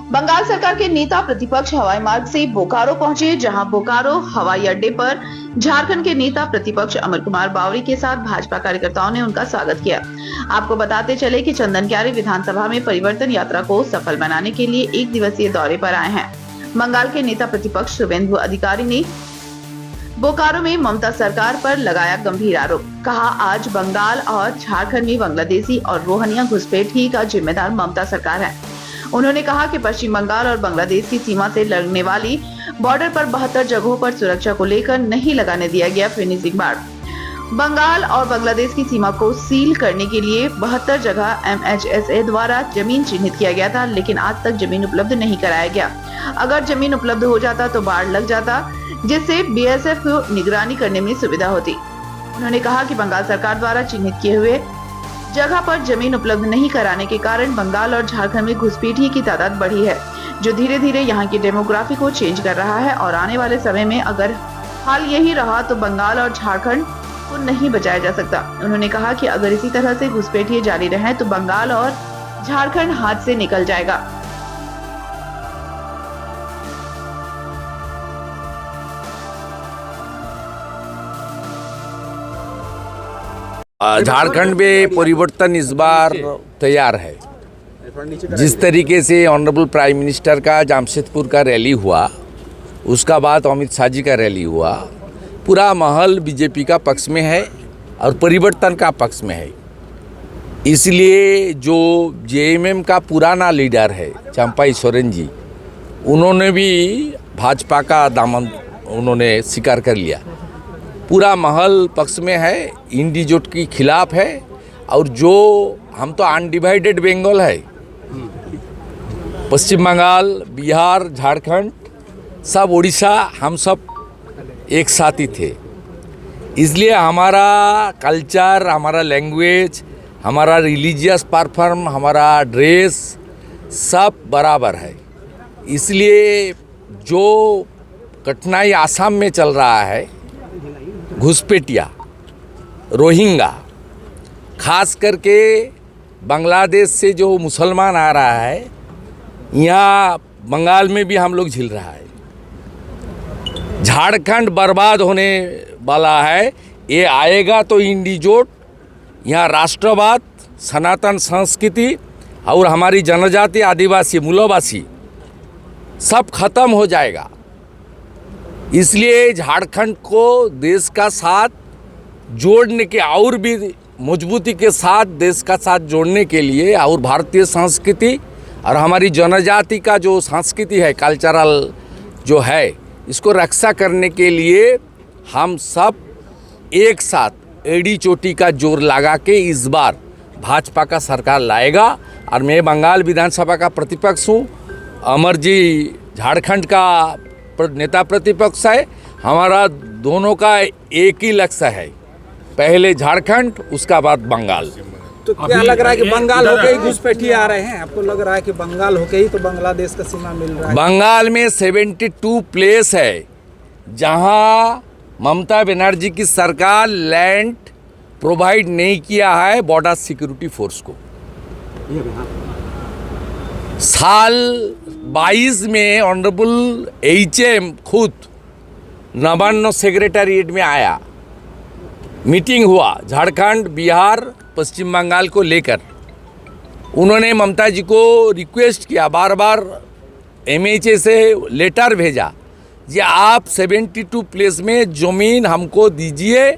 बंगाल सरकार के नेता प्रतिपक्ष हवाई मार्ग से बोकारो पहुंचे, जहां बोकारो हवाई अड्डे पर झारखंड के नेता प्रतिपक्ष अमर कुमार बावरी के साथ भाजपा कार्यकर्ताओं ने उनका स्वागत किया। आपको बताते चले कि चंदनक्यारी विधानसभा में परिवर्तन यात्रा को सफल बनाने के लिए 1 दिवसीय दौरे पर आए हैं। बंगाल के नेता प्रतिपक्ष शुभेंदु अधिकारी ने बोकारो में ममता सरकार पर लगाया गंभीर आरोप। कहा, आज बंगाल और झारखंड में बांग्लादेशी और रोहिंग्या घुसपैठ ही का जिम्मेदार ममता सरकार है। उन्होंने कहा कि पश्चिम बंगाल और बांग्लादेश की सीमा से लगने वाली बॉर्डर पर 72 जगहों पर सुरक्षा को लेकर नहीं लगाने दिया गया फिनिशिंग बाड़। बंगाल और बांग्लादेश की सीमा को सील करने के लिए 72 जगह MHSA द्वारा जमीन चिन्हित किया गया था, लेकिन आज तक जमीन उपलब्ध नहीं कराया गया। अगर जमीन उपलब्ध हो जाता तो बाढ़ लग जाता, जिससे BSF को निगरानी करने में सुविधा होती। उन्होंने कहा कि बंगाल सरकार द्वारा चिन्हित किए हुए जगह पर जमीन उपलब्ध नहीं कराने के कारण बंगाल और झारखंड में घुसपैठी की तादाद बढ़ी है, जो धीरे धीरे यहाँ की डेमोग्राफी को चेंज कर रहा है। और आने वाले समय में अगर हाल यही रहा तो बंगाल और झारखंड को नहीं बचाया जा सकता। उन्होंने कहा कि अगर इसी तरह से घुसपैठी जारी रहे तो बंगाल और झारखंड हाथ से निकल जाएगा। झारखंड में परिवर्तन इस बार तैयार है। जिस तरीके से ऑनरेबल प्राइम मिनिस्टर का जमशेदपुर का रैली हुआ, उसका बाद अमित शाह जी का रैली हुआ, पूरा माहौल बीजेपी का पक्ष में है और परिवर्तन का पक्ष में है। इसलिए जो JMM का पुराना लीडर है चंपाई सोरेन जी, उन्होंने भी भाजपा का दामन उन्होंने स्वीकार कर लिया। पूरा माहौल पक्ष में है, इंडिजोट के खिलाफ है। और जो हम तो अनडिवाइडेड बंगाल है, पश्चिम बंगाल, बिहार, झारखंड, सब उड़ीसा, हम सब एक साथ ही थे। इसलिए हमारा कल्चर, हमारा लैंग्वेज, हमारा रिलीजियस परफॉर्म, हमारा ड्रेस सब बराबर है। इसलिए जो कठिनाई आसाम में चल रहा है, घुसपैठिया, रोहिंग्या, खास करके बांग्लादेश से जो मुसलमान आ रहा है, यहाँ बंगाल में भी हम लोग झेल रहा है। झारखंड बर्बाद होने वाला है। ये आएगा तो इंडिजोट, यहाँ राष्ट्रवाद, सनातन संस्कृति और हमारी जनजाति, आदिवासी, मूलवासी सब खत्म हो जाएगा। इसलिए झारखंड को देश का साथ जोड़ने के, और भी मजबूती के साथ देश का साथ जोड़ने के लिए, और भारतीय संस्कृति और हमारी जनजाति का जो संस्कृति है, कल्चरल जो है, इसको रक्षा करने के लिए हम सब एक साथ एड़ी चोटी का जोर लगा के इस बार भाजपा का सरकार लाएगा। और मैं बंगाल विधानसभा का प्रतिपक्ष हूँ, अमर जी झारखंड का नेता प्रतिपक्ष है। हमारा दोनों का एक ही लक्ष्य है, पहले झारखंड, उसका बाद बंगाल। तो क्या लग रहा है कि बंगाल होके ही घुसपैठी आ रहे हैं? आपको लग रहा है कि बंगाल होके ही तो बांग्लादेश का सीमा मिल रहा है? बंगाल में 72 प्लेस है जहां ममता बनर्जी की सरकार लैंड प्रोवाइड नहीं किया है बॉर्डर सिक्योरिटी फोर्स को। साल 22 में ऑनरेबल HM खुद नवान्न सेक्रेटरीट में आया, मीटिंग हुआ झारखंड, बिहार, पश्चिम बंगाल को लेकर। उन्होंने ममता जी को रिक्वेस्ट किया, बार बार MHA से लेटर भेजा, जी आप 72 प्लेस में ज़मीन हमको दीजिए,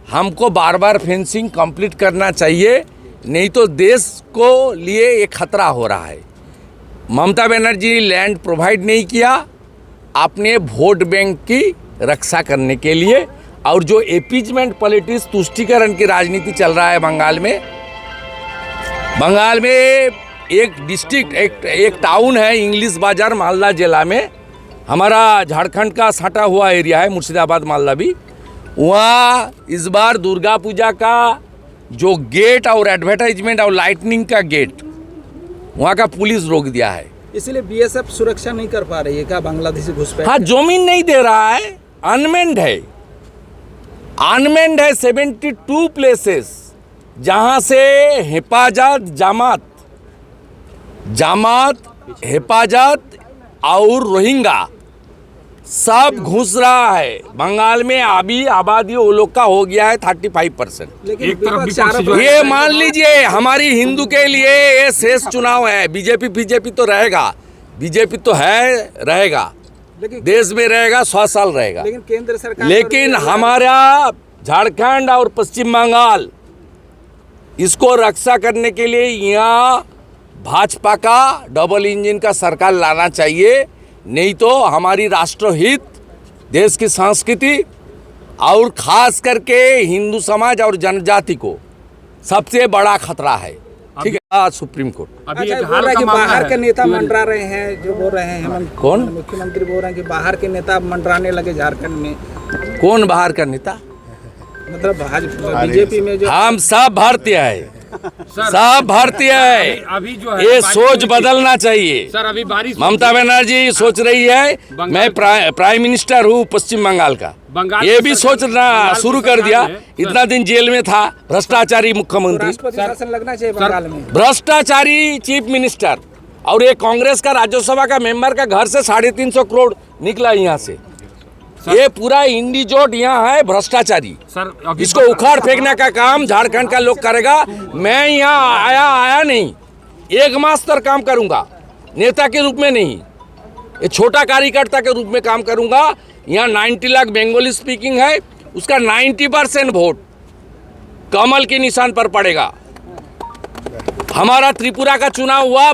हमको बार बार फेंसिंग कंप्लीट करना चाहिए, नहीं तो देश को लिए एक खतरा हो रहा है। ममता बनर्जी ने लैंड प्रोवाइड नहीं किया अपने वोट बैंक की रक्षा करने के लिए। और जो एपीजमेंट पॉलिटिक्स, तुष्टीकरण की राजनीति चल रहा है बंगाल में। बंगाल में एक डिस्ट्रिक्ट, एक टाउन है इंग्लिश बाजार, मालदा जिला में, हमारा झारखंड का सटा हुआ एरिया है, मुर्शिदाबाद, मालदा भी। वहाँ इस बार दुर्गा पूजा का जो गेट और एडवर्टाइजमेंट और लाइटनिंग का गेट, वहाँ का पुलिस रोक दिया है। इसलिए BSF सुरक्षा नहीं कर पा रही है क्या बांग्लादेशी घुसपैठ? हाँ, जमीन नहीं दे रहा है, अनमेंड है। 72 प्लेसेस जहाँ से हिफाजत, जमात हिफाजत और रोहिंग्या सब घुस रहा है बंगाल में। अभी आबादी वो लोग का हो गया है 35%। लेकिन एक तरफ विपक्ष विपक्ष आरोप जो है- ये मान लीजिए हमारी हिंदू के लिए ये शेष चुनाव है। बीजेपी तो रहेगा, बीजेपी तो है, रहेगा, लेकिन देश में रहेगा, 100 साल रहेगा। लेकिन केंद्र सरकार लेकिन हमारा झारखंड और पश्चिम बंगाल इसको रक्षा करने के लिए यहाँ भाजपा का डबल इंजन का सरकार लाना चाहिए, नहीं तो हमारी राष्ट्रहित, देश की संस्कृति और खास करके हिंदू समाज और जनजाति को सबसे बड़ा खतरा है। ठीक है, सुप्रीम कोर्ट अभी अच्छा, एक बोल हाल रहा है का कि मामला बाहर है के नेता कि- मंडरा रहे हैं, जो बोल रहे हैं हेमंत। कौन? मुख्यमंत्री बोल रहे हैं कि बाहर के नेता मंडराने लगे झारखंड में। कौन बाहर का नेता? मतलब भाजपा बीजेपी में जो हम सब भारतीय है, सर, सब भारतीय है। अभी जो है ये बारिश सोच हुई थी। बदलना चाहिए। सर अभी बारिश ममता बनर्जी सोच रही है बंगाल- मैं प्राइम मिनिस्टर हूँ पश्चिम बंगाल का, बंगाल ये की भी सरकार- सोचना बंगाल की शुरू कर सरकार दिया। ने- इतना दिन जेल में था, भ्रष्टाचारी मुख्यमंत्री, राष्ट्रपति शासन लगना चाहिए बंगाल में। भ्रष्टाचारी चीफ मिनिस्टर, और ये कांग्रेस का राज्यसभा का मेंबर का घर से 350 करोड़ निकला यहाँ से। ये पूरा इंडी जोट यहाँ है भ्रष्टाचारी। सर अभी इसको उखाड़ फेंकने का काम झारखंड का लोग करेगा। मैं यहाँ आया नहीं, 1 मास तक काम करूंगा, नेता के रूप में नहीं, ये छोटा कार्यकर्ता के रूप में काम करूंगा। यहाँ 90 लाख बंगाली स्पीकिंग है, उसका 90% वोट कमल के निशान पर पड़ेगा। हमारा त्रिपुरा का चुनाव हुआ,